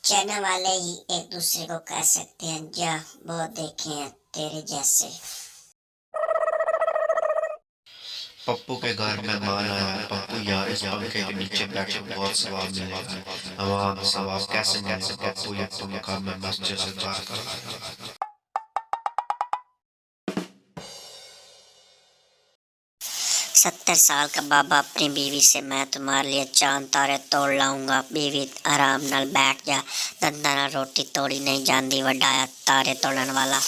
China वाले ही एक दूसरे को कह सकते हैं, जा बहुत देखे हैं तेरे जैसे। पप्पू के घर मेहमान आया। पप्पू यार, इस पंखे के नीचे बैठो, बहुत सवाब मिलेगा। हवा सवाब कैसे मिलेगा पप्पू? ये पंखा मैं मस्जिद से बाहर कर लाया। 70 साल का बाबा अपनी बीवी से, मैं तुम्हारे लिए चांद तारे तोड़ लाऊंगा। बीवी आराम नाल बैठ जा, दंदा नाल रोटी तोड़ी नहीं जांदी, वड्डा तारे तोड़न वाला।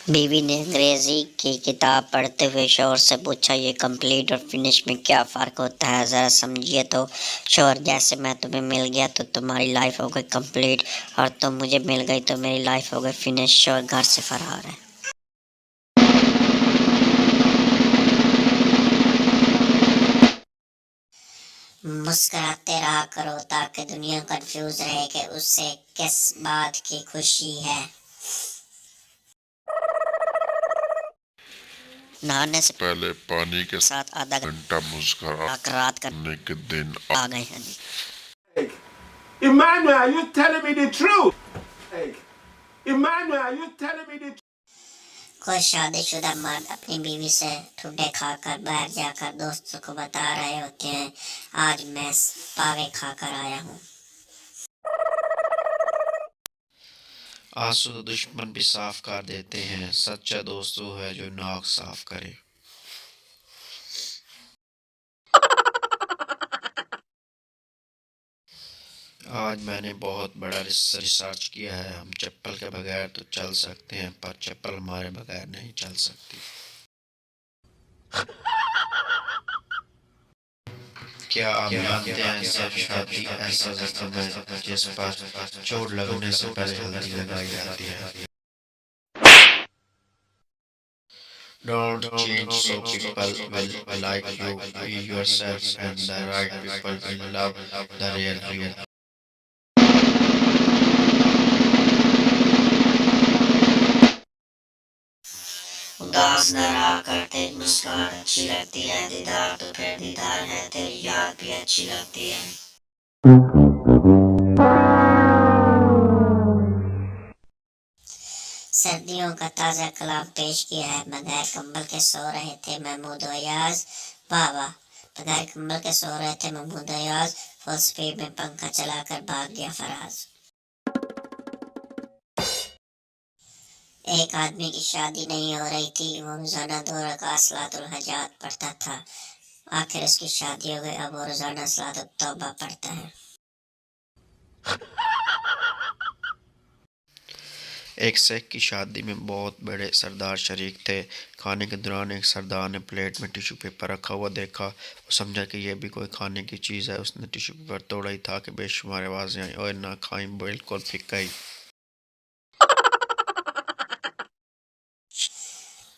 बीवी ने अंग्रेजी की किताब पढ़ते हुए शोहर से पूछा, ये कंप्लीट और फिनिश में क्या फ़र्क होता है, ज़रा समझिए तो। शोहर, जैसे मैं तुम्हें मिल गया तो तुम्हारी लाइफ हो गई कंप्लीट, और तुम मुझे मिल गई तो मेरी लाइफ हो गई फिनिश। शोहर घर से फरार है। मुस्कुराते रहा करो ताकि दुनिया कंफ्यूज रहे कि उससे किस बात की खुशी है। नहाने से पहले पानी के साथ आधा घंटा मुस्कुरा रात करने के दिन आ गए हैं। Emmanuel, are you telling me the truth? Emmanuel, are you telling me the truth? कोई शादीशुदा मर्द अपनी बीवी से ठुड्डे खाकर बाहर जाकर दोस्तों को बता रहे होते हैं, आज मैं पावे खाकर आया हूँ। आंसू तो दुश्मन भी साफ कर देते हैं, सच्चा दोस्त वो है जो नाक साफ करे। आज मैंने बहुत बड़ा रिसर्च किया है। हम चप्पल के बगैर तो चल सकते हैं, पर चप्पल हमारे बगैर नहीं चल सकती। क्या आप जानते हैं, सब शादी ऐसा रस्म है जिस पर चोट लगने से पहले हल्दी लगाई जाती है। Don't change so people will like you. Be yourself and the right people will love the real you. उदास न रहा करते, मुस्कान अच्छी लगती है, दीदार तो फिर दीदार है, तेरी याद भी अच्छी लगती है। सर्दियों का ताज़ा कलाम पेश किया है। बगैर कंबल के सो रहे थे महमूद अयाज। वाह वाह। बगैर कंबल के सो रहे थे महमूद अयाज, फुल स्पीड में पंखा चलाकर भाग गया फराज। एक आदमी की शादी नहीं हो रही थी, वो रोजाना 2 रकात सलातुल हजात पढ़ता था। आखिर उसकी शादी हो गई, अब वो रोजाना सलातुल तौबा पढ़ता है। एक शेख की शादी में बहुत बड़े सरदार शरीक थे। खाने के दौरान एक सरदार ने प्लेट में टिश्यू पेपर रखा हुआ देखा। वो समझा कि यह भी कोई खाने की चीज़ है। उसने टिश्यू पेपर तोड़ा ही था कि बेशुमार आवाज़ें आई, और ना खाई, बिल्कुल फिक्का ही।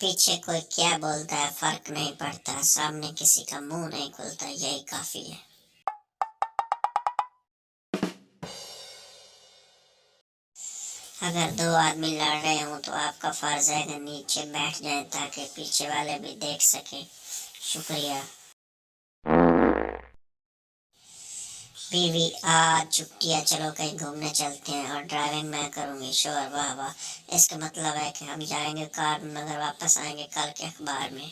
पीछे कोई क्या बोलता है फर्क नहीं पड़ता, सामने किसी का मुंह नहीं खुलता, यही काफी है। अगर 2 आदमी लड़ रहे हों तो आपका फर्ज है कि नीचे बैठ जाएं ताकि पीछे वाले भी देख सके। शुक्रिया। बीवी, आज छुट्टियाँ, चलो कहीं घूमने चलते हैं, और ड्राइविंग मैं करूँगी। शोर, वाह वाह। इसका मतलब है कि हम जाएंगे कार में मगर वापस आएंगे कल के अखबार में।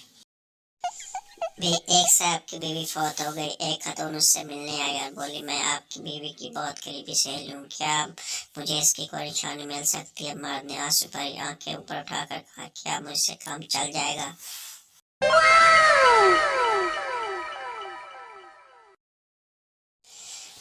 भी एक साहब की बीवी फौत हो गई। एक खातून उससे मिलने आई और बोली, मैं आपकी बीवी की बहुत करीबी सहेली हूँ, क्या मुझे इसकी कोई निशानी मिल सकती है? मर्द ने आंसू भरी आंखें ऊपर उठाकर कहा, क्या मुझसे काम चल जाएगा?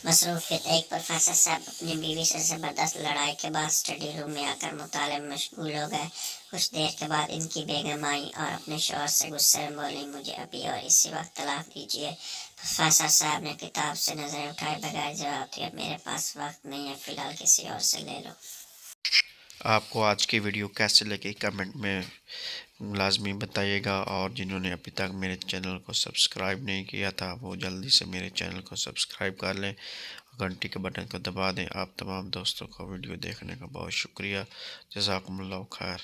मसरूफियत। एक प्रोफेसर साहब अपनी बीवी से जबरदस्त लड़ाई के बाद स्टडी रूम में आकर मुताले में मशगूल हो गए। कुछ देर के बाद इनकी बेगम आई और अपने शौहर से गुस्से में बोली, मुझे अभी और इसी वक्त तलाक दीजिए। प्रोफेसर साहब ने किताब से नजरें उठाए बगैर जवाब दिया, मेरे पास वक्त नहीं है, फिलहाल किसी और से ले लो। आपको आज की वीडियो कैसे लगी कमेंट में लाजमी बताइएगा, और जिन्होंने अभी तक मेरे चैनल को सब्सक्राइब नहीं किया था वो जल्दी से मेरे चैनल को सब्सक्राइब कर लें, घंटी के बटन को दबा दें। आप तमाम दोस्तों को वीडियो देखने का बहुत शुक्रिया। जज़ाकुमुल्लाह खैर।